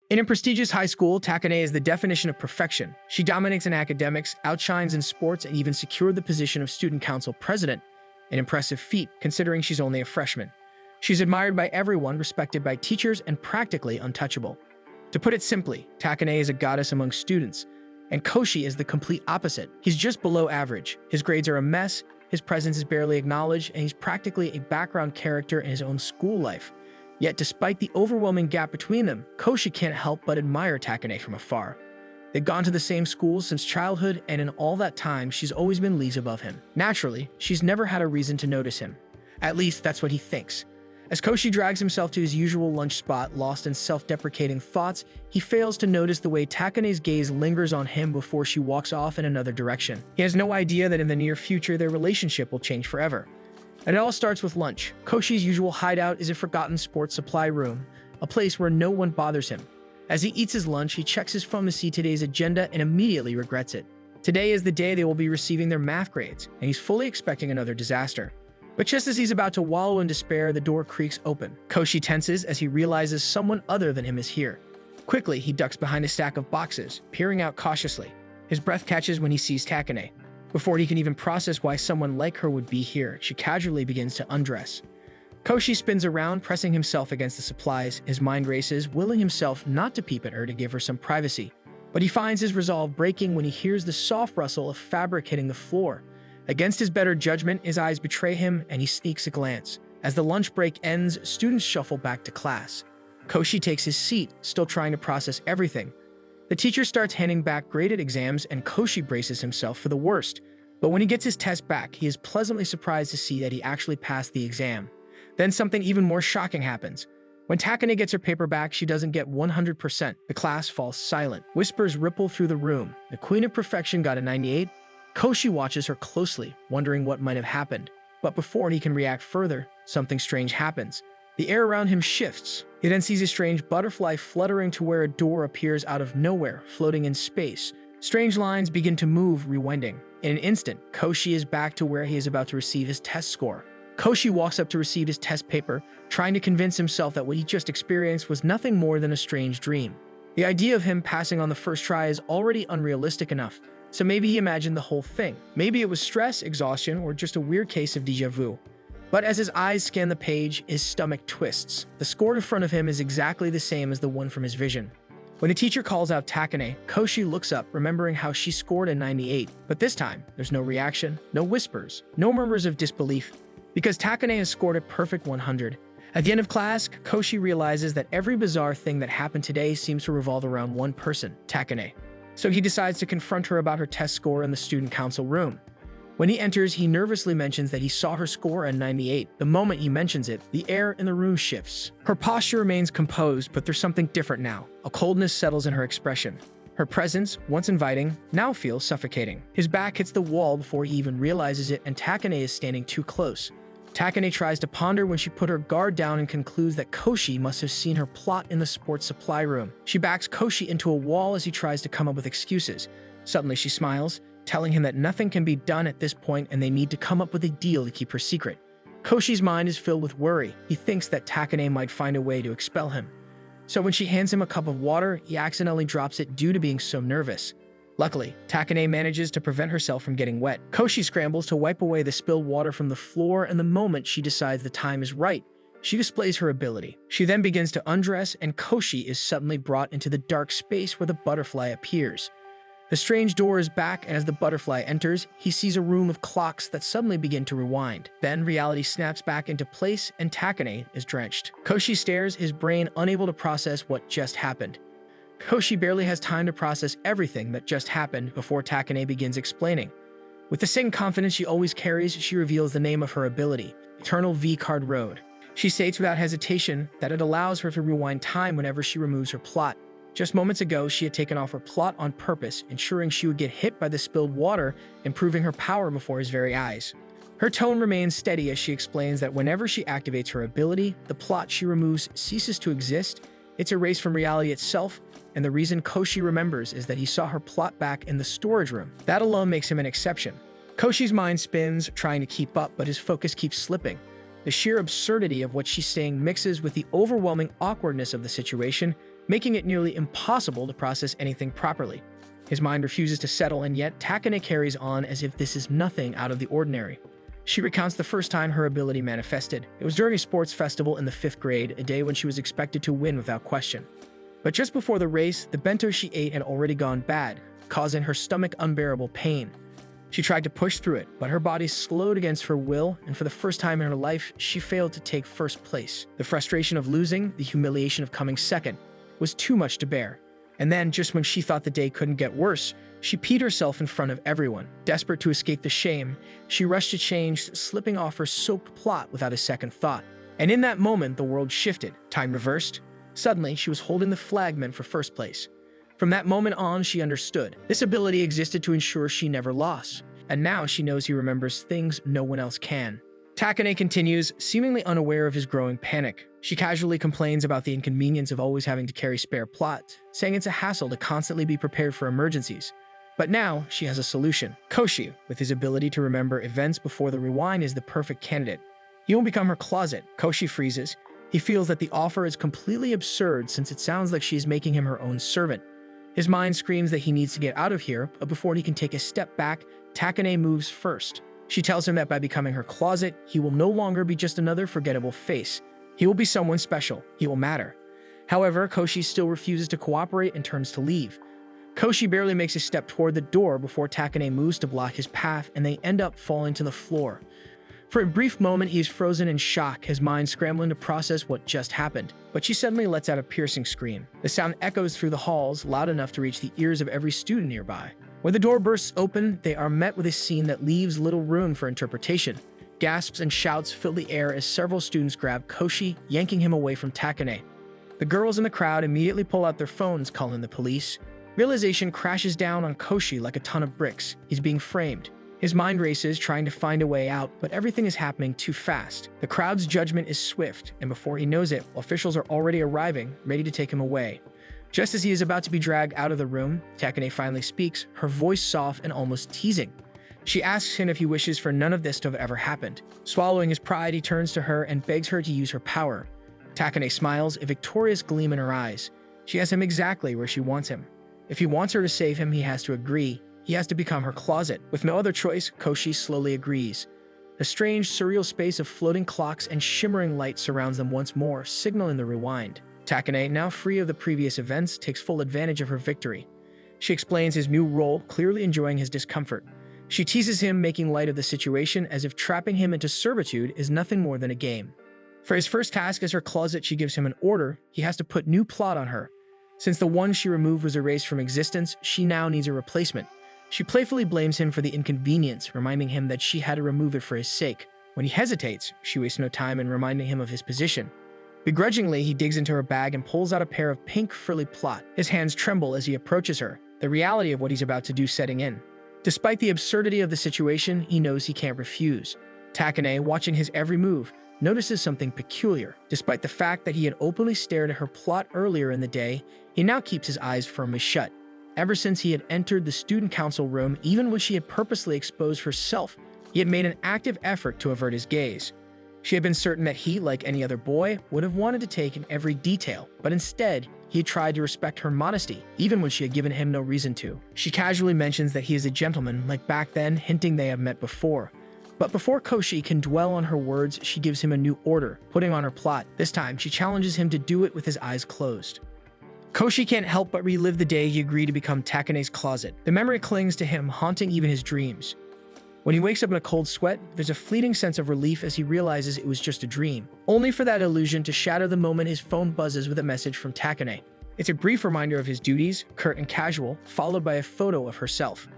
In a prestigious high school, Takane is the definition of perfection. She dominates in academics, outshines in sports, and even secured the position of student council president, an impressive feat considering she's only a freshman. She's admired by everyone, respected by teachers, and practically untouchable. To put it simply, Takane is a goddess among students, and Koshi is the complete opposite. He's just below average. His grades are a mess, his presence is barely acknowledged, and he's practically a background character in his own school life. Yet despite the overwhelming gap between them, Koshi can't help but admire Takane from afar. They've gone to the same school since childhood, and in all that time, she's always been leagues above him. Naturally, she's never had a reason to notice him. At least, that's what he thinks. As Koshi drags himself to his usual lunch spot, lost in self-deprecating thoughts, he fails to notice the way Takane's gaze lingers on him before she walks off in another direction. He has no idea that in the near future, their relationship will change forever. And it all starts with lunch. Koshi's usual hideout is a forgotten sports supply room, a place where no one bothers him. As he eats his lunch, he checks his phone to see today's agenda and immediately regrets it. Today is the day they will be receiving their math grades, and he's fully expecting another disaster. But just as he's about to wallow in despair, the door creaks open. Koshi tenses as he realizes someone other than him is here. Quickly, he ducks behind a stack of boxes, peering out cautiously. His breath catches when he sees Takane. Before he can even process why someone like her would be here, she casually begins to undress. Koshi spins around, pressing himself against the supplies. His mind races, willing himself not to peep at her to give her some privacy. But he finds his resolve breaking when he hears the soft rustle of fabric hitting the floor. Against his better judgment, his eyes betray him, and he sneaks a glance. As the lunch break ends, students shuffle back to class. Koshi takes his seat, still trying to process everything. The teacher starts handing back graded exams, and Koshi braces himself for the worst. But when he gets his test back, he is pleasantly surprised to see that he actually passed the exam. Then something even more shocking happens. When Takane gets her paper back, she doesn't get 100%. The class falls silent. Whispers ripple through the room. The Queen of Perfection got a 98. Koshi watches her closely, wondering what might have happened. But before he can react further, something strange happens. The air around him shifts. He then sees a strange butterfly fluttering to where a door appears out of nowhere, floating in space. Strange lines begin to move, rewinding. In an instant, Koshi is back to where he is about to receive his test score. Koshi walks up to receive his test paper, trying to convince himself that what he just experienced was nothing more than a strange dream. The idea of him passing on the first try is already unrealistic enough, so maybe he imagined the whole thing. Maybe it was stress, exhaustion, or just a weird case of déjà vu. But as his eyes scan the page, his stomach twists. The score in front of him is exactly the same as the one from his vision. When the teacher calls out Takane, Koshi looks up, remembering how she scored a 98. But this time, there's no reaction, no whispers, no murmurs of disbelief, because Takane has scored a perfect 100. At the end of class, Koshi realizes that every bizarre thing that happened today seems to revolve around one person, Takane. So he decides to confront her about her test score in the student council room. When he enters, he nervously mentions that he saw her score a 98. The moment he mentions it, the air in the room shifts. Her posture remains composed, but there's something different now. A coldness settles in her expression. Her presence, once inviting, now feels suffocating. His back hits the wall before he even realizes it, and Takane is standing too close. Takane tries to ponder when she put her guard down and concludes that Koshi must have seen her plot in the sports supply room. She backs Koshi into a wall as he tries to come up with excuses. Suddenly she smiles, telling him that nothing can be done at this point and they need to come up with a deal to keep her secret. Koshi's mind is filled with worry. He thinks that Takane might find a way to expel him. So when she hands him a cup of water, he accidentally drops it due to being so nervous. Luckily, Takane manages to prevent herself from getting wet. Koshi scrambles to wipe away the spilled water from the floor, and the moment she decides the time is right, she displays her ability. She then begins to undress, and Koshi is suddenly brought into the dark space where the butterfly appears. The strange door is back, and as the butterfly enters, he sees a room of clocks that suddenly begin to rewind. Then reality snaps back into place, and Takane is drenched. Koshi stares, his brain unable to process what just happened. Koshi barely has time to process everything that just happened before Takane begins explaining. With the same confidence she always carries, she reveals the name of her ability, Eternal V-Card Road. She states without hesitation that it allows her to rewind time whenever she removes her plot. Just moments ago, she had taken off her plot on purpose, ensuring she would get hit by the spilled water, improving her power before his very eyes. Her tone remains steady as she explains that whenever she activates her ability, the plot she removes ceases to exist. It's erased from reality itself, and the reason Koshi remembers is that he saw her plot back in the storage room. That alone makes him an exception. Koshi's mind spins, trying to keep up, but his focus keeps slipping. The sheer absurdity of what she's saying mixes with the overwhelming awkwardness of the situation, making it nearly impossible to process anything properly. His mind refuses to settle, and yet Takane carries on as if this is nothing out of the ordinary. She recounts the first time her ability manifested. It was during a sports festival in the 5th grade, a day when she was expected to win without question. But just before the race, the bento she ate had already gone bad, causing her stomach unbearable pain. She tried to push through it, but her body slowed against her will, and for the first time in her life, she failed to take first place. The frustration of losing, the humiliation of coming second, was too much to bear. And then, just when she thought the day couldn't get worse, she peed herself in front of everyone. Desperate to escape the shame, she rushed to change, slipping off her soaked plot without a second thought. And in that moment, the world shifted. Time reversed. Suddenly, she was holding the flag meant for first place. From that moment on, she understood. This ability existed to ensure she never lost. And now she knows he remembers things no one else can. Takane continues, seemingly unaware of his growing panic. She casually complains about the inconvenience of always having to carry spare plot, saying it's a hassle to constantly be prepared for emergencies. But now, she has a solution. Koshi, with his ability to remember events before the rewind, is the perfect candidate. He will become her closet. Koshi freezes. He feels that the offer is completely absurd since it sounds like she is making him her own servant. His mind screams that he needs to get out of here, but before he can take a step back, Takane moves first. She tells him that by becoming her closet, he will no longer be just another forgettable face. He will be someone special. He will matter. However, Koshi still refuses to cooperate and turns to leave. Koshi barely makes a step toward the door before Takane moves to block his path, and they end up falling to the floor. For a brief moment, he is frozen in shock, his mind scrambling to process what just happened. But she suddenly lets out a piercing scream. The sound echoes through the halls, loud enough to reach the ears of every student nearby. When the door bursts open, they are met with a scene that leaves little room for interpretation. Gasps and shouts fill the air as several students grab Koshi, yanking him away from Takane. The girls in the crowd immediately pull out their phones, calling the police. Realization crashes down on Koshi like a ton of bricks. He's being framed. His mind races, trying to find a way out, but everything is happening too fast. The crowd's judgment is swift, and before he knows it, officials are already arriving, ready to take him away. Just as he is about to be dragged out of the room, Takane finally speaks, her voice soft and almost teasing. She asks him if he wishes for none of this to have ever happened. Swallowing his pride, he turns to her and begs her to use her power. Takane smiles, a victorious gleam in her eyes. She has him exactly where she wants him. If he wants her to save him, he has to agree. He has to become her closet. With no other choice, Koshi slowly agrees. A strange, surreal space of floating clocks and shimmering light surrounds them once more, signaling the rewind. Takane, now free of the previous events, takes full advantage of her victory. She explains his new role, clearly enjoying his discomfort. She teases him, making light of the situation as if trapping him into servitude is nothing more than a game. For his first task as her closet, she gives him an order. He has to put new plot on her. Since the one she removed was erased from existence, she now needs a replacement. She playfully blames him for the inconvenience, reminding him that she had to remove it for his sake. When he hesitates, she wastes no time in reminding him of his position. Begrudgingly, he digs into her bag and pulls out a pair of pink frilly plot. His hands tremble as he approaches her, the reality of what he's about to do setting in. Despite the absurdity of the situation, he knows he can't refuse. Takane, watching his every move, notices something peculiar. Despite the fact that he had openly stared at her plot earlier in the day, he now keeps his eyes firmly shut. Ever since he had entered the student council room, even when she had purposely exposed herself, he had made an active effort to avert his gaze. She had been certain that he, like any other boy, would have wanted to take in every detail, but instead, he had tried to respect her modesty, even when she had given him no reason to. She casually mentions that he is a gentleman, like back then, hinting they have met before. But before Koshi can dwell on her words, she gives him a new order, putting on her plot. This time, she challenges him to do it with his eyes closed. Koshi can't help but relive the day he agreed to become Takane's closet. The memory clings to him, haunting even his dreams. When he wakes up in a cold sweat, there's a fleeting sense of relief as he realizes it was just a dream, only for that illusion to shatter the moment his phone buzzes with a message from Takane. It's a brief reminder of his duties, curt and casual, followed by a photo of herself.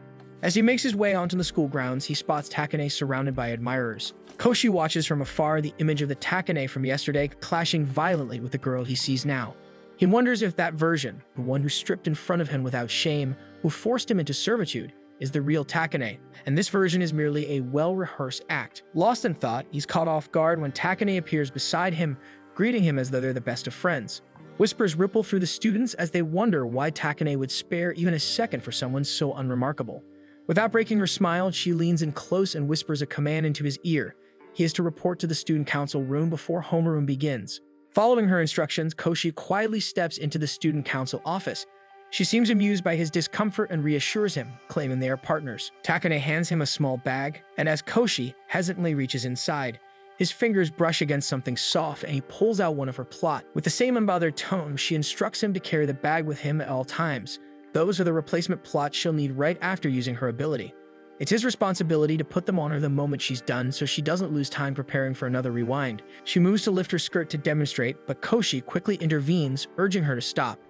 As he makes his way onto the school grounds, he spots Takane surrounded by admirers. Koshi watches from afar, the image of the Takane from yesterday clashing violently with the girl he sees now. He wonders if that version, the one who stripped in front of him without shame, who forced him into servitude, is the real Takane, and this version is merely a well-rehearsed act. Lost in thought, he's caught off guard when Takane appears beside him, greeting him as though they're the best of friends. Whispers ripple through the students as they wonder why Takane would spare even a second for someone so unremarkable. Without breaking her smile, she leans in close and whispers a command into his ear. He is to report to the student council room before homeroom begins. Following her instructions, Koshi quietly steps into the student council office. She seems amused by his discomfort and reassures him, claiming they are partners. Takane hands him a small bag, and as Koshi hesitantly reaches inside, his fingers brush against something soft and he pulls out one of her plot. With the same unbothered tone, she instructs him to carry the bag with him at all times. Those are the replacement plots she'll need right after using her ability. It's his responsibility to put them on her the moment she's done so she doesn't lose time preparing for another rewind. She moves to lift her skirt to demonstrate, but Koshi quickly intervenes, urging her to stop.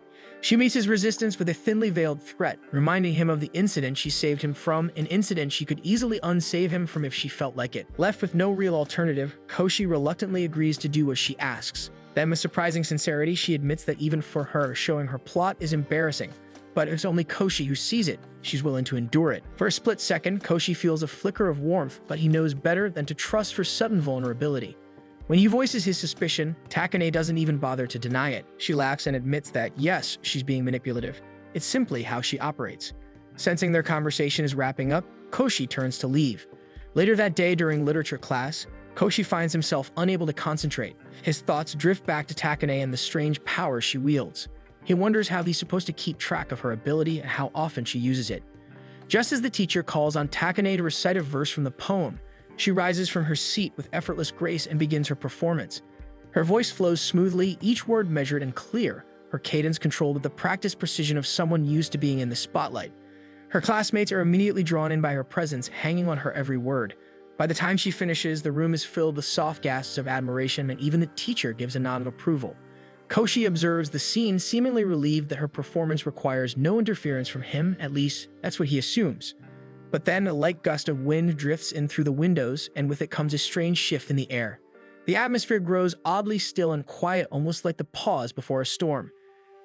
She meets his resistance with a thinly veiled threat, reminding him of the incident she saved him from, an incident she could easily unsave him from if she felt like it. Left with no real alternative, Koshi reluctantly agrees to do what she asks. Then with surprising sincerity, she admits that even for her, showing her plot is embarrassing. But it's only Koshi who sees it. She's willing to endure it. For a split second, Koshi feels a flicker of warmth, but he knows better than to trust her sudden vulnerability. When he voices his suspicion, Takane doesn't even bother to deny it. She laughs and admits that, yes, she's being manipulative. It's simply how she operates. Sensing their conversation is wrapping up, Koshi turns to leave. Later that day during literature class, Koshi finds himself unable to concentrate. His thoughts drift back to Takane and the strange power she wields. He wonders how he's supposed to keep track of her ability and how often she uses it. Just as the teacher calls on Takane to recite a verse from the poem, she rises from her seat with effortless grace and begins her performance. Her voice flows smoothly, each word measured and clear, her cadence controlled with the practiced precision of someone used to being in the spotlight. Her classmates are immediately drawn in by her presence, hanging on her every word. By the time she finishes, the room is filled with soft gasps of admiration, and even the teacher gives a nod of approval. Koshi observes the scene, seemingly relieved that her performance requires no interference from him, at least that's what he assumes. But then a light gust of wind drifts in through the windows, and with it comes a strange shift in the air. The atmosphere grows oddly still and quiet, almost like the pause before a storm.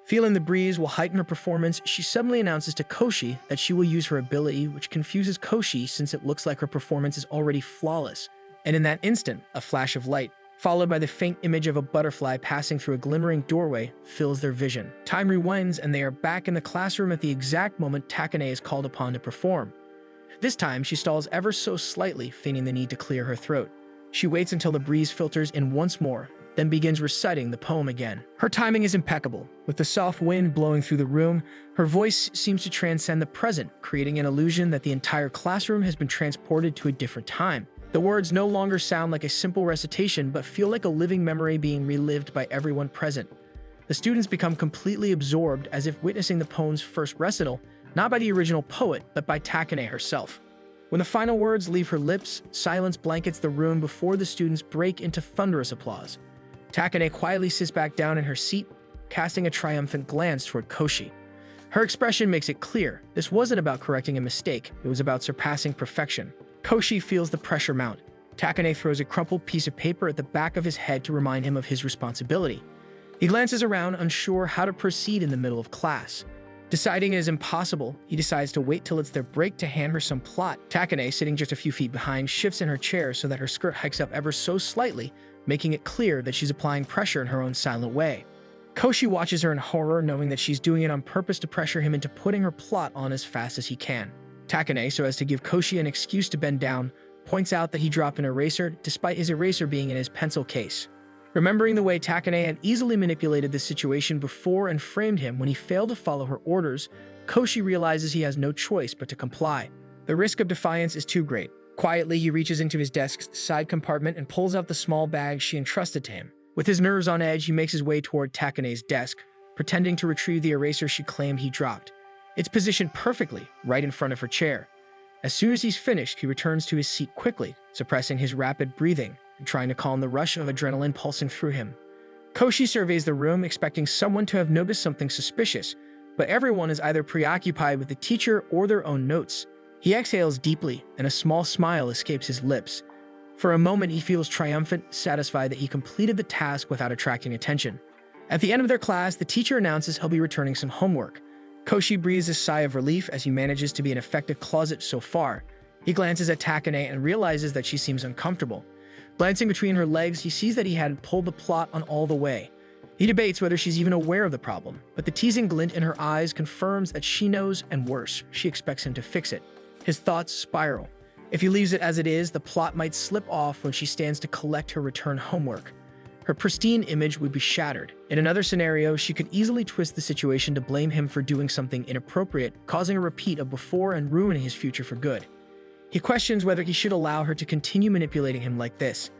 Feeling the breeze will heighten her performance, she suddenly announces to Koshi that she will use her ability, which confuses Koshi since it looks like her performance is already flawless. And in that instant, a flash of light, followed by the faint image of a butterfly passing through a glimmering doorway, fills their vision. Time rewinds, and they are back in the classroom at the exact moment Takane is called upon to perform. This time, she stalls ever so slightly, feigning the need to clear her throat. She waits until the breeze filters in once more, then begins reciting the poem again. Her timing is impeccable. With the soft wind blowing through the room, her voice seems to transcend the present, creating an illusion that the entire classroom has been transported to a different time. The words no longer sound like a simple recitation, but feel like a living memory being relived by everyone present. The students become completely absorbed, as if witnessing the poem's first recital, not by the original poet, but by Takane herself. When the final words leave her lips, silence blankets the room before the students break into thunderous applause. Takane quietly sits back down in her seat, casting a triumphant glance toward Koshi. Her expression makes it clear, this wasn't about correcting a mistake, it was about surpassing perfection. Koshi feels the pressure mount. Takane throws a crumpled piece of paper at the back of his head to remind him of his responsibility. He glances around, unsure how to proceed in the middle of class. Deciding it is impossible, he decides to wait till it's their break to hand her some plot. Takane, sitting just a few feet behind, shifts in her chair so that her skirt hikes up ever so slightly, making it clear that she's applying pressure in her own silent way. Koshi watches her in horror, knowing that she's doing it on purpose to pressure him into putting her plot on as fast as he can. Takane, so as to give Koshi an excuse to bend down, points out that he dropped an eraser, despite his eraser being in his pencil case. Remembering the way Takane had easily manipulated the situation before and framed him when he failed to follow her orders, Koshi realizes he has no choice but to comply. The risk of defiance is too great. Quietly, he reaches into his desk's side compartment and pulls out the small bag she entrusted to him. With his nerves on edge, he makes his way toward Takane's desk, pretending to retrieve the eraser she claimed he dropped. It's positioned perfectly, right in front of her chair. As soon as he's finished, he returns to his seat quickly, suppressing his rapid breathing and trying to calm the rush of adrenaline pulsing through him. Koshi surveys the room, expecting someone to have noticed something suspicious, but everyone is either preoccupied with the teacher or their own notes. He exhales deeply, and a small smile escapes his lips. For a moment, he feels triumphant, satisfied that he completed the task without attracting attention. At the end of their class, the teacher announces he'll be returning some homework. Koshi breathes a sigh of relief as he manages to be an effective closet so far. He glances at Takane and realizes that she seems uncomfortable. Glancing between her legs, he sees that he hadn't pulled the plot on all the way. He debates whether she's even aware of the problem, but the teasing glint in her eyes confirms that she knows, and worse, she expects him to fix it. His thoughts spiral. If he leaves it as it is, the plot might slip off when she stands to collect her return homework. her pristine image would be shattered. In another scenario, she could easily twist the situation to blame him for doing something inappropriate, causing a repeat of before and ruining his future for good. He questions whether he should allow her to continue manipulating him like this.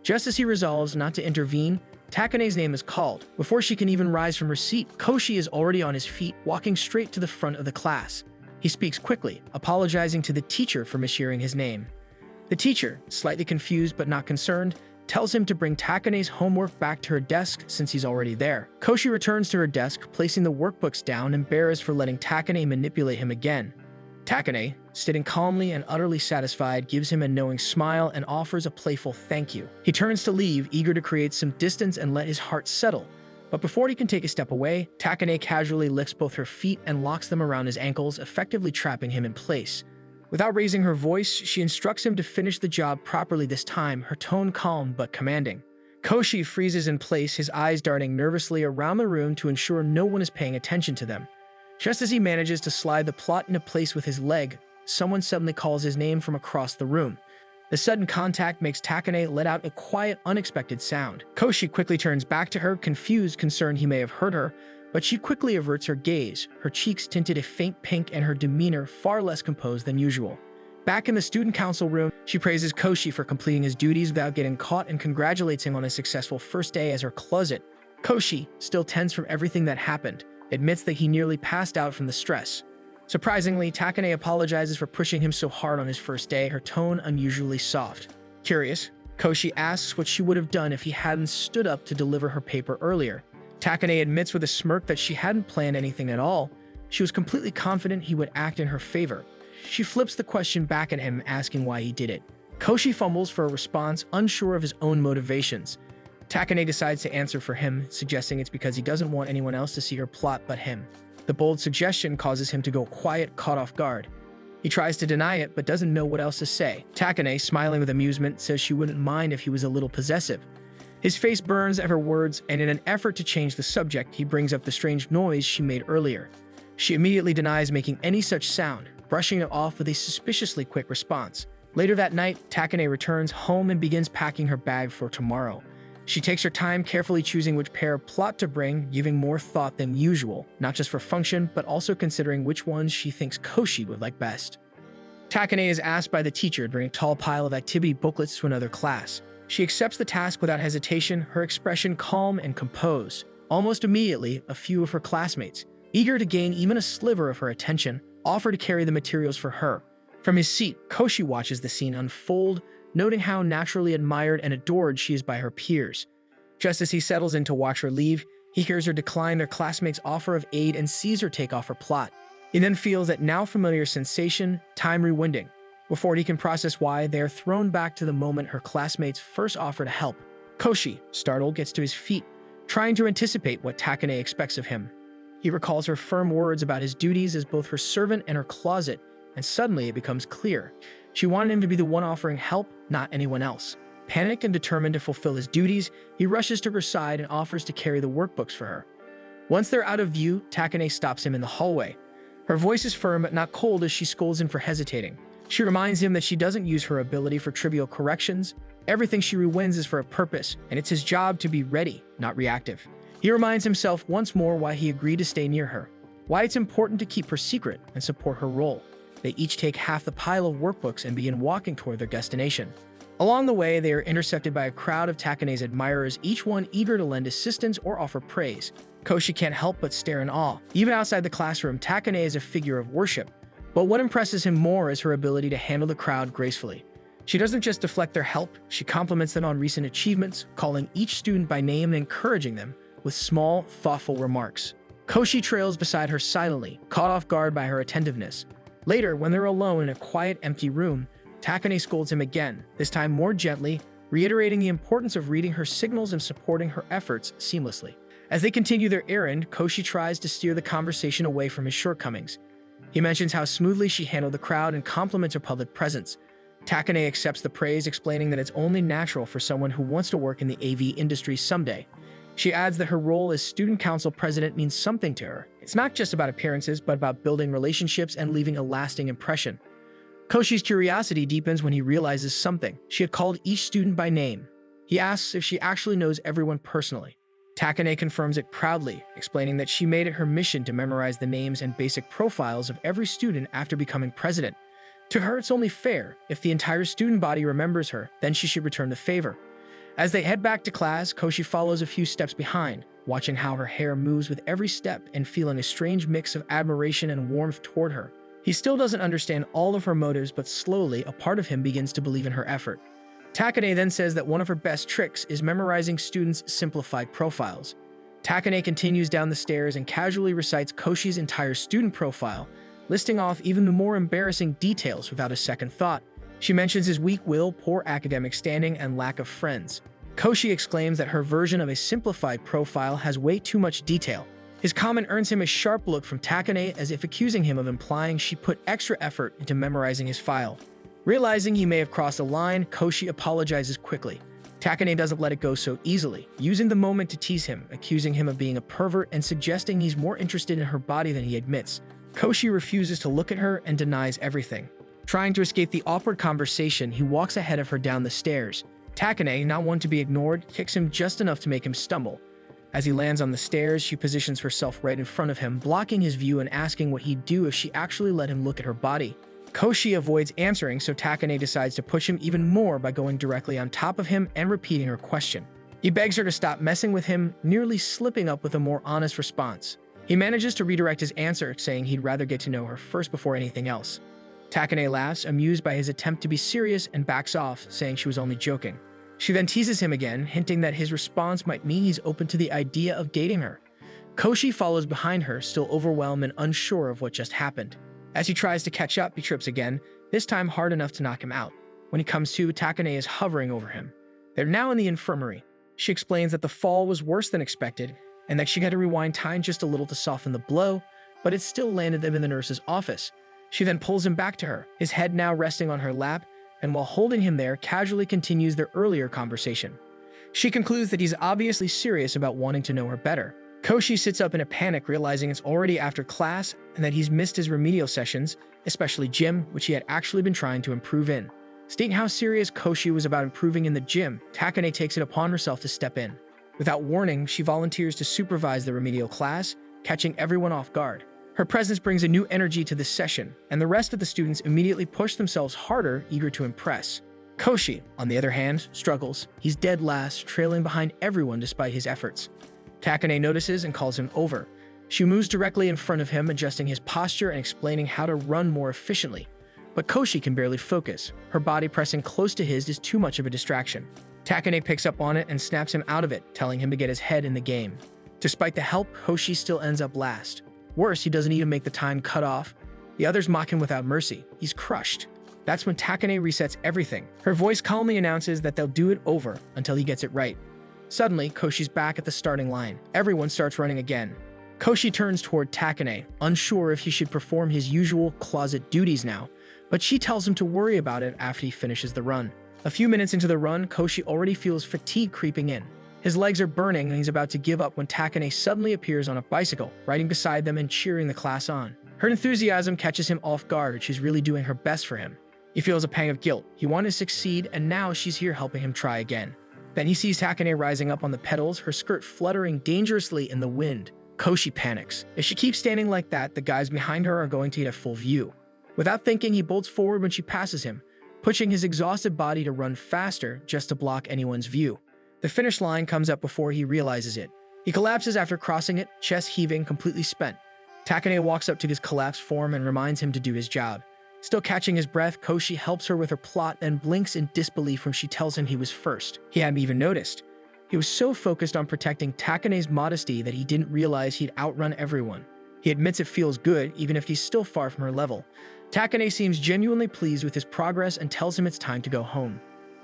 Just as he resolves not to intervene, Takane's name is called. Before she can even rise from her seat, Koshi is already on his feet, walking straight to the front of the class. He speaks quickly, apologizing to the teacher for mishearing his name. The teacher, slightly confused but not concerned, tells him to bring Takane's homework back to her desk since he's already there. Koshi returns to her desk, placing the workbooks down, embarrassed for letting Takane manipulate him again. Takane, sitting calmly and utterly satisfied, gives him a knowing smile and offers a playful thank you. He turns to leave, eager to create some distance and let his heart settle. But before he can take a step away, Takane casually lifts both her feet and locks them around his ankles, effectively trapping him in place. Without raising her voice, she instructs him to finish the job properly this time, her tone calm but commanding. Koshi freezes in place, his eyes darting nervously around the room to ensure no one is paying attention to them. Just as he manages to slide the plot into place with his leg, someone suddenly calls his name from across the room. The sudden contact makes Takane let out a quiet, unexpected sound. Koshi quickly turns back to her, confused, concerned he may have heard her, but she quickly averts her gaze, her cheeks tinted a faint pink and her demeanor far less composed than usual. Back in the student council room, she praises Koshi for completing his duties without getting caught and congratulates him on his successful first day as her closet. Koshi, still tense from everything that happened, admits that he nearly passed out from the stress. Surprisingly, Takane apologizes for pushing him so hard on his first day, her tone unusually soft. Curious, Koshi asks what she would have done if he hadn't stood up to deliver her paper earlier. Takane admits with a smirk that she hadn't planned anything at all. She was completely confident he would act in her favor. She flips the question back at him, asking why he did it. Koshi fumbles for a response, unsure of his own motivations. Takane decides to answer for him, suggesting it's because he doesn't want anyone else to see her plot but him. The bold suggestion causes him to go quiet, caught off guard. He tries to deny it, but doesn't know what else to say. Takane, smiling with amusement, says she wouldn't mind if he was a little possessive. His face burns at her words, and in an effort to change the subject, he brings up the strange noise she made earlier. She immediately denies making any such sound, brushing it off with a suspiciously quick response. Later that night, Takane returns home and begins packing her bag for tomorrow. She takes her time, carefully choosing which pair of plot to bring, giving more thought than usual, not just for function, but also considering which ones she thinks Koshi would like best. Takane is asked by the teacher to bring a tall pile of activity booklets to another class. She accepts the task without hesitation, her expression calm and composed. Almost immediately, a few of her classmates, eager to gain even a sliver of her attention, offer to carry the materials for her. From his seat, Koshi watches the scene unfold, noting how naturally admired and adored she is by her peers. Just as he settles in to watch her leave, he hears her decline their classmates' offer of aid and sees her take off her plot. He then feels that now familiar sensation, time rewinding. Before he can process why, they are thrown back to the moment her classmates first offer to help. Koshi, startled, gets to his feet, trying to anticipate what Takane expects of him. He recalls her firm words about his duties as both her servant and her closet, and suddenly it becomes clear. She wanted him to be the one offering help, not anyone else. Panicked and determined to fulfill his duties, he rushes to her side and offers to carry the workbooks for her. Once they're out of view, Takane stops him in the hallway. Her voice is firm but not cold as she scolds him for hesitating. She reminds him that she doesn't use her ability for trivial corrections. Everything she rewins is for a purpose, and it's his job to be ready, not reactive. He reminds himself once more why he agreed to stay near her, why it's important to keep her secret and support her role. They each take half the pile of workbooks and begin walking toward their destination. Along the way, they are intersected by a crowd of Takane's admirers, each one eager to lend assistance or offer praise. Koshi can't help but stare in awe. Even outside the classroom, Takane is a figure of worship. But what impresses him more is her ability to handle the crowd gracefully. She doesn't just deflect their help, she compliments them on recent achievements, calling each student by name and encouraging them with small, thoughtful remarks. Koshi trails beside her silently, caught off guard by her attentiveness. Later, when they're alone in a quiet, empty room, Takane scolds him again, this time more gently, reiterating the importance of reading her signals and supporting her efforts seamlessly. As they continue their errand, Koshi tries to steer the conversation away from his shortcomings. He mentions how smoothly she handled the crowd and compliments her public presence. Takane accepts the praise, explaining that it's only natural for someone who wants to work in the AV industry someday. She adds that her role as student council president means something to her. It's not just about appearances, but about building relationships and leaving a lasting impression. Koshi's curiosity deepens when he realizes something. She had called each student by name. He asks if she actually knows everyone personally. Takane confirms it proudly, explaining that she made it her mission to memorize the names and basic profiles of every student after becoming president. To her, it's only fair. If the entire student body remembers her, then she should return the favor. As they head back to class, Koshi follows a few steps behind, watching how her hair moves with every step and feeling a strange mix of admiration and warmth toward her. He still doesn't understand all of her motives, but slowly, a part of him begins to believe in her effort. Takane then says that one of her best tricks is memorizing students' simplified profiles. Takane continues down the stairs and casually recites Koshi's entire student profile, listing off even the more embarrassing details without a second thought. She mentions his weak will, poor academic standing, and lack of friends. Koshi exclaims that her version of a simplified profile has way too much detail. His comment earns him a sharp look from Takane, as if accusing him of implying she put extra effort into memorizing his file. Realizing he may have crossed a line, Koshi apologizes quickly. Takane doesn't let it go so easily, using the moment to tease him, accusing him of being a pervert and suggesting he's more interested in her body than he admits. Koshi refuses to look at her and denies everything. Trying to escape the awkward conversation, he walks ahead of her down the stairs. Takane, not one to be ignored, kicks him just enough to make him stumble. As he lands on the stairs, she positions herself right in front of him, blocking his view and asking what he'd do if she actually let him look at her body. Koshi avoids answering, so Takane decides to push him even more by going directly on top of him and repeating her question. He begs her to stop messing with him, nearly slipping up with a more honest response. He manages to redirect his answer, saying he'd rather get to know her first before anything else. Takane laughs, amused by his attempt to be serious, and backs off, saying she was only joking. She then teases him again, hinting that his response might mean he's open to the idea of dating her. Koshi follows behind her, still overwhelmed and unsure of what just happened. As he tries to catch up, he trips again, this time hard enough to knock him out. When he comes to, Takane is hovering over him. They're now in the infirmary. She explains that the fall was worse than expected, and that she had to rewind time just a little to soften the blow, but it still landed them in the nurse's office. She then pulls him back to her, his head now resting on her lap, and while holding him there, casually continues their earlier conversation. She concludes that he's obviously serious about wanting to know her better. Koshi sits up in a panic, realizing it's already after class and that he's missed his remedial sessions, especially gym, which he had actually been trying to improve in. Stating how serious Koshi was about improving in the gym, Takane takes it upon herself to step in. Without warning, she volunteers to supervise the remedial class, catching everyone off guard. Her presence brings a new energy to this session, and the rest of the students immediately push themselves harder, eager to impress. Koshi, on the other hand, struggles. He's dead last, trailing behind everyone despite his efforts. Takane notices and calls him over. She moves directly in front of him, adjusting his posture and explaining how to run more efficiently. But Koshi can barely focus. Her body pressing close to his is too much of a distraction. Takane picks up on it and snaps him out of it, telling him to get his head in the game. Despite the help, Koshi still ends up last. Worse, he doesn't even make the time cut off. The others mock him without mercy. He's crushed. That's when Takane resets everything. Her voice calmly announces that they'll do it over until he gets it right. Suddenly, Koshi's back at the starting line. Everyone starts running again. Koshi turns toward Takane, unsure if he should perform his usual closet duties now, but she tells him to worry about it after he finishes the run. A few minutes into the run, Koshi already feels fatigue creeping in. His legs are burning and he's about to give up when Takane suddenly appears on a bicycle, riding beside them and cheering the class on. Her enthusiasm catches him off guard. She's really doing her best for him. He feels a pang of guilt. He wanted to succeed, and now she's here helping him try again. Then he sees Takane rising up on the pedals, her skirt fluttering dangerously in the wind. Koshi panics. If she keeps standing like that, the guys behind her are going to get a full view. Without thinking, he bolts forward when she passes him, pushing his exhausted body to run faster just to block anyone's view. The finish line comes up before he realizes it. He collapses after crossing it, chest heaving, completely spent. Takane walks up to his collapsed form and reminds him to do his job. Still catching his breath, Koshi helps her with her plot and blinks in disbelief when she tells him he was first. He hadn't even noticed. He was so focused on protecting Takane's modesty that he didn't realize he'd outrun everyone. He admits it feels good, even if he's still far from her level. Takane seems genuinely pleased with his progress and tells him it's time to go home.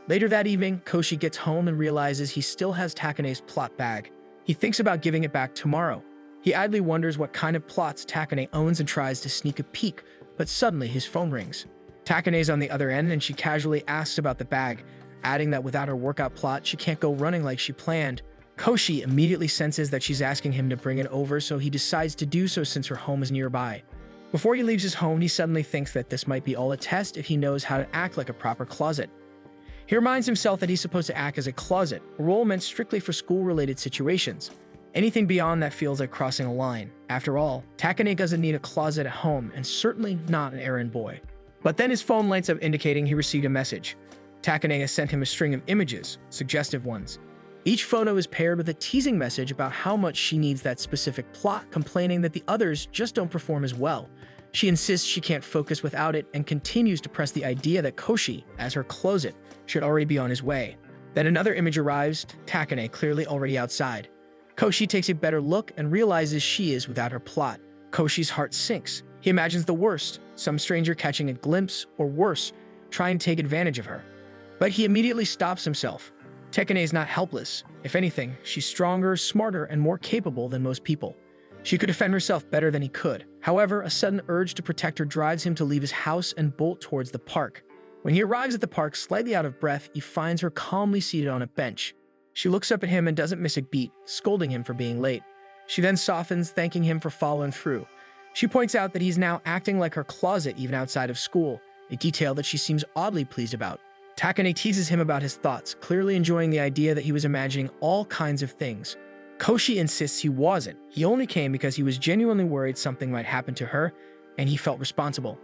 Later that evening, Koshi gets home and realizes he still has Takane's plot bag. He thinks about giving it back tomorrow. He idly wonders what kind of plots Takane owns and tries to sneak a peek, but suddenly his phone rings. Takane's on the other end and she casually asks about the bag, adding that without her workout plot, she can't go running like she planned. Koshi immediately senses that she's asking him to bring it over, so he decides to do so since her home is nearby. Before he leaves his home, he suddenly thinks that this might be all a test if he knows how to act like a proper closet. He reminds himself that he's supposed to act as a closet, a role meant strictly for school-related situations. Anything beyond that feels like crossing a line. After all, Takane doesn't need a closet at home, and certainly not an errand boy. But then his phone lights up indicating he received a message. Takane has sent him a string of images, suggestive ones. Each photo is paired with a teasing message about how much she needs that specific plot, complaining that the others just don't perform as well. She insists she can't focus without it and continues to press the idea that Koshi, as her closet, should already be on his way. Then another image arrives, Takane clearly already outside. Koshi takes a better look and realizes she is without her plot. Koshi's heart sinks. He imagines the worst, some stranger catching a glimpse, or worse, trying to take advantage of her. But he immediately stops himself. Takane is not helpless. If anything, she's stronger, smarter, and more capable than most people. She could defend herself better than he could. However, a sudden urge to protect her drives him to leave his house and bolt towards the park. When he arrives at the park, slightly out of breath, he finds her calmly seated on a bench. She looks up at him and doesn't miss a beat, scolding him for being late. She then softens, thanking him for following through. She points out that he's now acting like her closet even outside of school, a detail that she seems oddly pleased about. Takane teases him about his thoughts, clearly enjoying the idea that he was imagining all kinds of things. Koshi insists he wasn't. He only came because he was genuinely worried something might happen to her, and he felt responsible.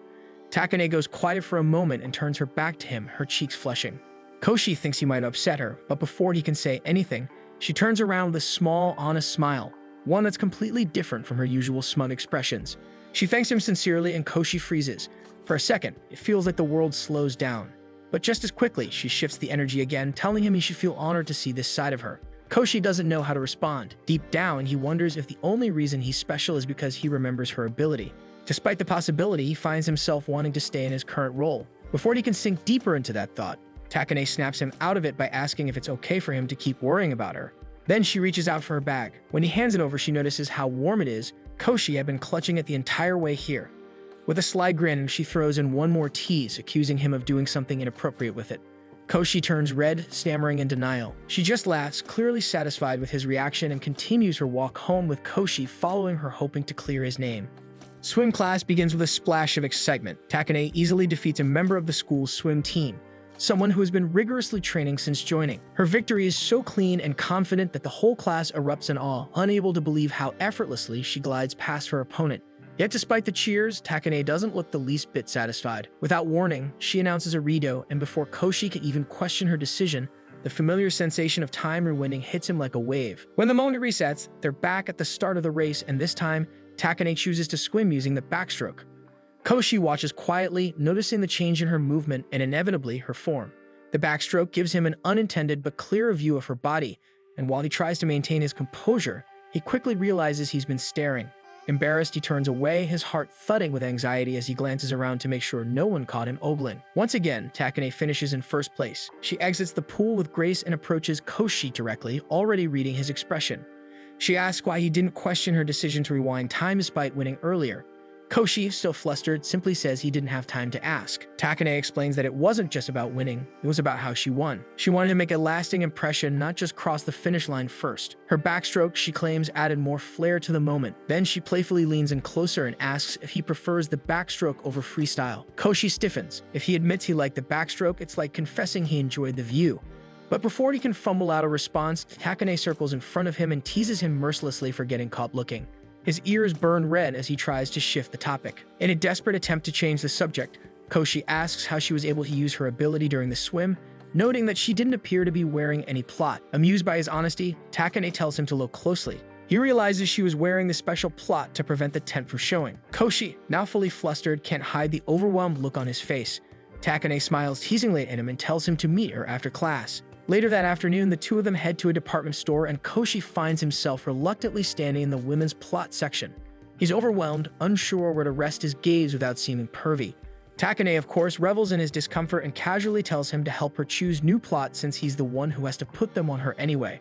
Takane goes quiet for a moment and turns her back to him, her cheeks flushing. Koshi thinks he might upset her, but before he can say anything, she turns around with a small, honest smile, one that's completely different from her usual smug expressions. She thanks him sincerely and Koshi freezes. For a second, it feels like the world slows down. But just as quickly, she shifts the energy again, telling him he should feel honored to see this side of her. Koshi doesn't know how to respond. Deep down, he wonders if the only reason he's special is because he remembers her ability. Despite the possibility, he finds himself wanting to stay in his current role. Before he can sink deeper into that thought, Takane snaps him out of it by asking if it's okay for him to keep worrying about her. Then she reaches out for her bag. When he hands it over, she notices how warm it is. Koshi had been clutching it the entire way here. With a sly grin, she throws in one more tease, accusing him of doing something inappropriate with it. Koshi turns red, stammering in denial. She just laughs, clearly satisfied with his reaction, and continues her walk home with Koshi following her, hoping to clear his name. Swim class begins with a splash of excitement. Takane easily defeats a member of the school's swim team, someone who has been rigorously training since joining. Her victory is so clean and confident that the whole class erupts in awe, unable to believe how effortlessly she glides past her opponent. Yet despite the cheers, Takane doesn't look the least bit satisfied. Without warning, she announces a redo, and before Koshi can even question her decision, the familiar sensation of time rewinding hits him like a wave. When the moment resets, they're back at the start of the race, and this time, Takane chooses to swim using the backstroke. Koshi watches quietly, noticing the change in her movement and inevitably her form. The backstroke gives him an unintended but clearer view of her body, and while he tries to maintain his composure, he quickly realizes he's been staring. Embarrassed, he turns away, his heart thudding with anxiety as he glances around to make sure no one caught him ogling. Once again, Takane finishes in first place. She exits the pool with grace and approaches Koshi directly, already reading his expression. She asks why he didn't question her decision to rewind time despite winning earlier. Koshi, still flustered, simply says he didn't have time to ask. Takane explains that it wasn't just about winning, it was about how she won. She wanted to make a lasting impression, not just cross the finish line first. Her backstroke, she claims, added more flair to the moment. Then she playfully leans in closer and asks if he prefers the backstroke over freestyle. Koshi stiffens. If he admits he liked the backstroke, it's like confessing he enjoyed the view. But before he can fumble out a response, Takane circles in front of him and teases him mercilessly for getting caught looking. His ears burn red as he tries to shift the topic. In a desperate attempt to change the subject, Koshi asks how she was able to use her ability during the swim, noting that she didn't appear to be wearing any plot. Amused by his honesty, Takane tells him to look closely. He realizes she was wearing the special plot to prevent the tent from showing. Koshi, now fully flustered, can't hide the overwhelmed look on his face. Takane smiles teasingly at him and tells him to meet her after class. Later that afternoon, the two of them head to a department store and Koshi finds himself reluctantly standing in the women's plot section. He's overwhelmed, unsure where to rest his gaze without seeming pervy. Takane, of course, revels in his discomfort and casually tells him to help her choose new plots since he's the one who has to put them on her anyway.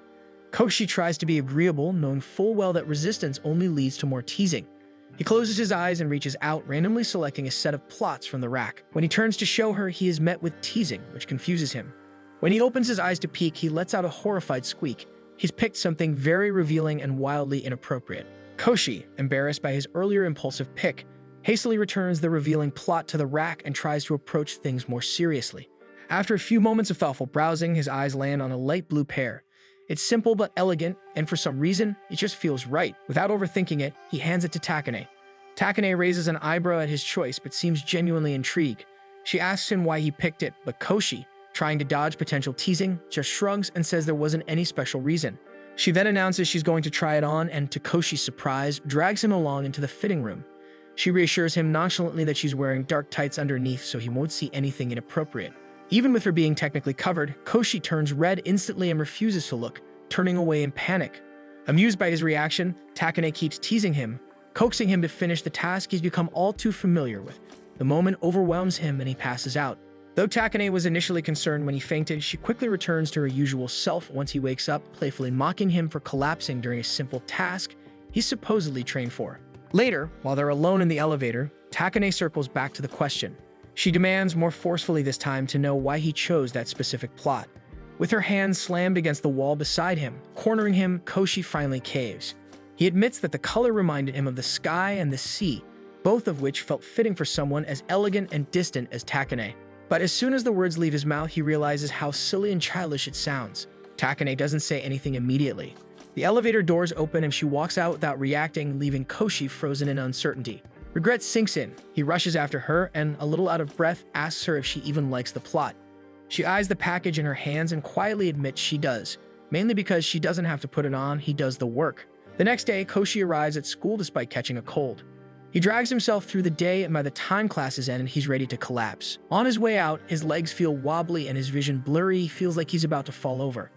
Koshi tries to be agreeable, knowing full well that resistance only leads to more teasing. He closes his eyes and reaches out, randomly selecting a set of plots from the rack. When he turns to show her, he is met with teasing, which confuses him. When he opens his eyes to peek, he lets out a horrified squeak. He's picked something very revealing and wildly inappropriate. Koshi, embarrassed by his earlier impulsive pick, hastily returns the revealing plot to the rack and tries to approach things more seriously. After a few moments of thoughtful browsing, his eyes land on a light blue pair. It's simple but elegant, and for some reason, it just feels right. Without overthinking it, he hands it to Takane. Takane raises an eyebrow at his choice but seems genuinely intrigued. She asks him why he picked it, but Koshi, trying to dodge potential teasing, just shrugs and says there wasn't any special reason. She then announces she's going to try it on and, to Koshi's surprise, drags him along into the fitting room. She reassures him nonchalantly that she's wearing dark tights underneath so he won't see anything inappropriate. Even with her being technically covered, Koshi turns red instantly and refuses to look, turning away in panic. Amused by his reaction, Takane keeps teasing him, coaxing him to finish the task he's become all too familiar with. The moment overwhelms him and he passes out. Though Takane was initially concerned when he fainted, she quickly returns to her usual self once he wakes up, playfully mocking him for collapsing during a simple task he's supposedly trained for. Later, while they're alone in the elevator, Takane circles back to the question. She demands, more forcefully this time, to know why he chose that specific plot. With her hands slammed against the wall beside him, cornering him, Koshi finally caves. He admits that the color reminded him of the sky and the sea, both of which felt fitting for someone as elegant and distant as Takane. But as soon as the words leave his mouth, he realizes how silly and childish it sounds. Takane doesn't say anything immediately. The elevator doors open and she walks out without reacting, leaving Koshi frozen in uncertainty. Regret sinks in. He rushes after her and, a little out of breath, asks her if she even likes the plot. She eyes the package in her hands and quietly admits she does, mainly because she doesn't have to put it on, he does the work. The next day, Koshi arrives at school despite catching a cold. He drags himself through the day, and by the time classes end, he's ready to collapse. On his way out, his legs feel wobbly and his vision blurry. He feels like he's about to fall over.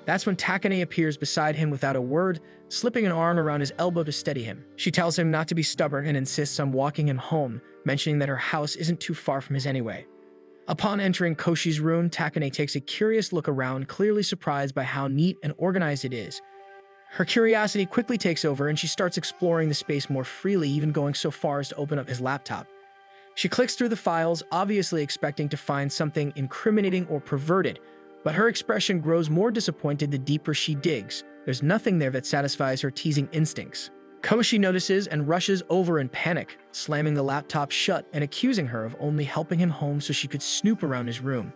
That's when Takane appears beside him without a word, slipping an arm around his elbow to steady him. She tells him not to be stubborn and insists on walking him home, mentioning that her house isn't too far from his anyway. Upon entering Koshi's room, Takane takes a curious look around, clearly surprised by how neat and organized it is. Her curiosity quickly takes over and she starts exploring the space more freely, even going so far as to open up his laptop. She clicks through the files, obviously expecting to find something incriminating or perverted, but her expression grows more disappointed the deeper she digs. There's nothing there that satisfies her teasing instincts. Koshi notices and rushes over in panic, slamming the laptop shut and accusing her of only helping him home so she could snoop around his room.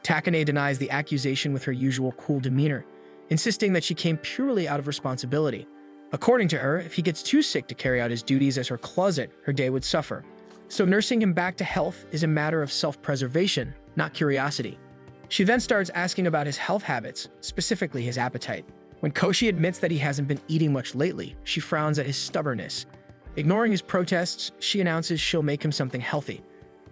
Takane denies the accusation with her usual cool demeanor, insisting that she came purely out of responsibility. According to her, if he gets too sick to carry out his duties as her closet, her day would suffer. So nursing him back to health is a matter of self-preservation, not curiosity. She then starts asking about his health habits, specifically his appetite. When Koshi admits that he hasn't been eating much lately, she frowns at his stubbornness. Ignoring his protests, she announces she'll make him something healthy.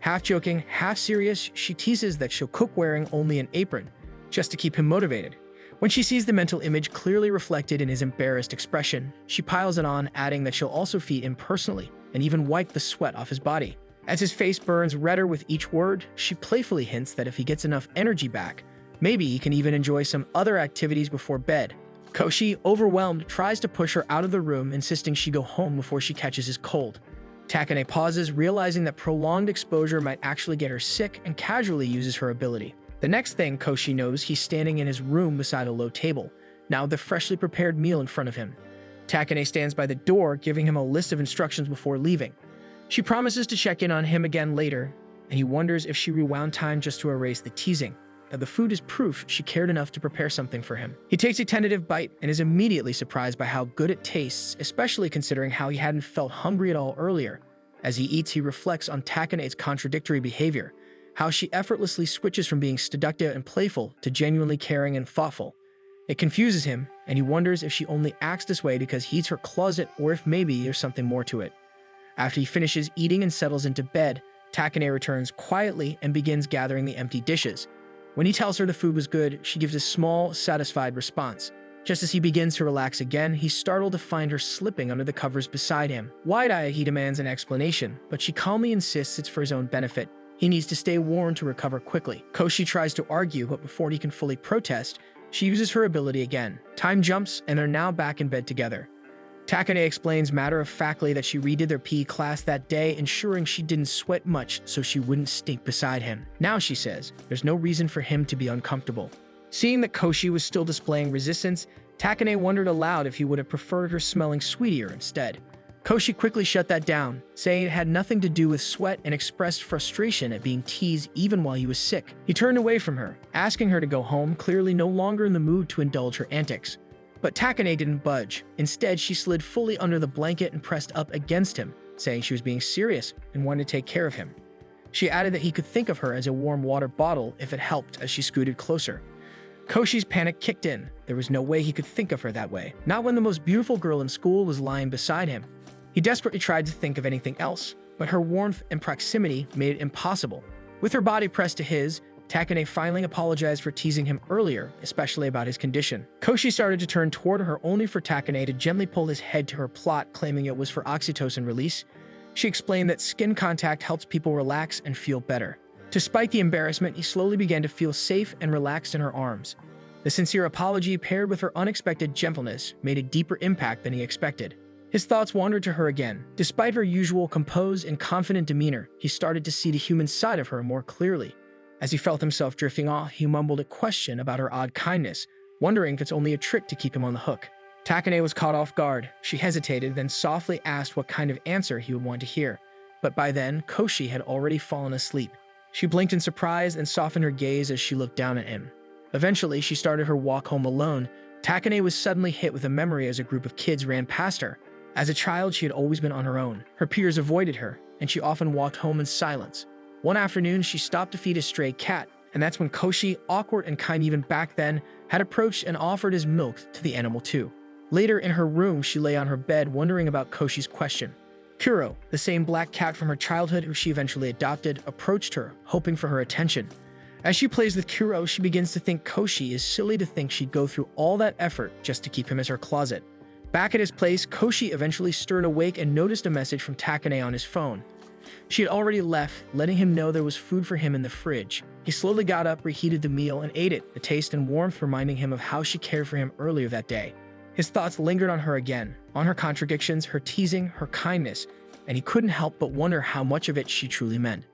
Half joking, half serious, she teases that she'll cook wearing only an apron, just to keep him motivated. When she sees the mental image clearly reflected in his embarrassed expression, she piles it on, adding that she'll also feed him personally and even wipe the sweat off his body. As his face burns redder with each word, she playfully hints that if he gets enough energy back, maybe he can even enjoy some other activities before bed. Koshi, overwhelmed, tries to push her out of the room, insisting she go home before she catches his cold. Takane pauses, realizing that prolonged exposure might actually get her sick, and casually uses her ability. The next thing Koshi knows, he's standing in his room beside a low table, now with a freshly prepared meal in front of him. Takane stands by the door, giving him a list of instructions before leaving. She promises to check in on him again later, and he wonders if she rewound time just to erase the teasing. Now the food is proof she cared enough to prepare something for him. He takes a tentative bite and is immediately surprised by how good it tastes, especially considering how he hadn't felt hungry at all earlier. As he eats, he reflects on Takane's contradictory behavior, how she effortlessly switches from being seductive and playful to genuinely caring and thoughtful. It confuses him, and he wonders if she only acts this way because he's her closet or if maybe there's something more to it. After he finishes eating and settles into bed, Takane returns quietly and begins gathering the empty dishes. When he tells her the food was good, she gives a small, satisfied response. Just as he begins to relax again, he's startled to find her slipping under the covers beside him. Wide-eyed, he demands an explanation, but she calmly insists it's for his own benefit. He needs to stay warm to recover quickly. Koshi tries to argue, but before he can fully protest, she uses her ability again. Time jumps, and they're now back in bed together. Takane explains matter-of-factly that she redid their PE class that day, ensuring she didn't sweat much so she wouldn't stink beside him. Now, she says, there's no reason for him to be uncomfortable. Seeing that Koshi was still displaying resistance, Takane wondered aloud if he would have preferred her smelling sweetier instead. Koshi quickly shut that down, saying it had nothing to do with sweat and expressed frustration at being teased even while he was sick. He turned away from her, asking her to go home, clearly no longer in the mood to indulge her antics. But Takane didn't budge. Instead, she slid fully under the blanket and pressed up against him, saying she was being serious and wanted to take care of him. She added that he could think of her as a warm water bottle if it helped as she scooted closer. Koshi's panic kicked in. There was no way he could think of her that way, not when the most beautiful girl in school was lying beside him. He desperately tried to think of anything else, but her warmth and proximity made it impossible. With her body pressed to his, Takane finally apologized for teasing him earlier, especially about his condition. Koshi started to turn toward her only for Takane to gently pull his head to her plot, claiming it was for oxytocin release. She explained that skin contact helps people relax and feel better. Despite the embarrassment, he slowly began to feel safe and relaxed in her arms. The sincere apology, paired with her unexpected gentleness, made a deeper impact than he expected. His thoughts wandered to her again. Despite her usual composed and confident demeanor, he started to see the human side of her more clearly. As he felt himself drifting off, he mumbled a question about her odd kindness, wondering if it's only a trick to keep him on the hook. Takane was caught off guard. She hesitated, then softly asked what kind of answer he would want to hear. But by then, Koshi had already fallen asleep. She blinked in surprise and softened her gaze as she looked down at him. Eventually, she started her walk home alone. Takane was suddenly hit with a memory as a group of kids ran past her. As a child, she had always been on her own. Her peers avoided her, and she often walked home in silence. One afternoon, she stopped to feed a stray cat, and that's when Koshi, awkward and kind even back then, had approached and offered his milk to the animal too. Later, in her room, she lay on her bed wondering about Koshi's question. Kuro, the same black cat from her childhood who she eventually adopted, approached her, hoping for her attention. As she plays with Kuro, she begins to think Koshi is silly to think she'd go through all that effort just to keep him as her closet. Back at his place, Koshi eventually stirred awake and noticed a message from Takane on his phone. She had already left, letting him know there was food for him in the fridge. He slowly got up, reheated the meal, and ate it, the taste and warmth reminding him of how she cared for him earlier that day. His thoughts lingered on her again, on her contradictions, her teasing, her kindness, and he couldn't help but wonder how much of it she truly meant.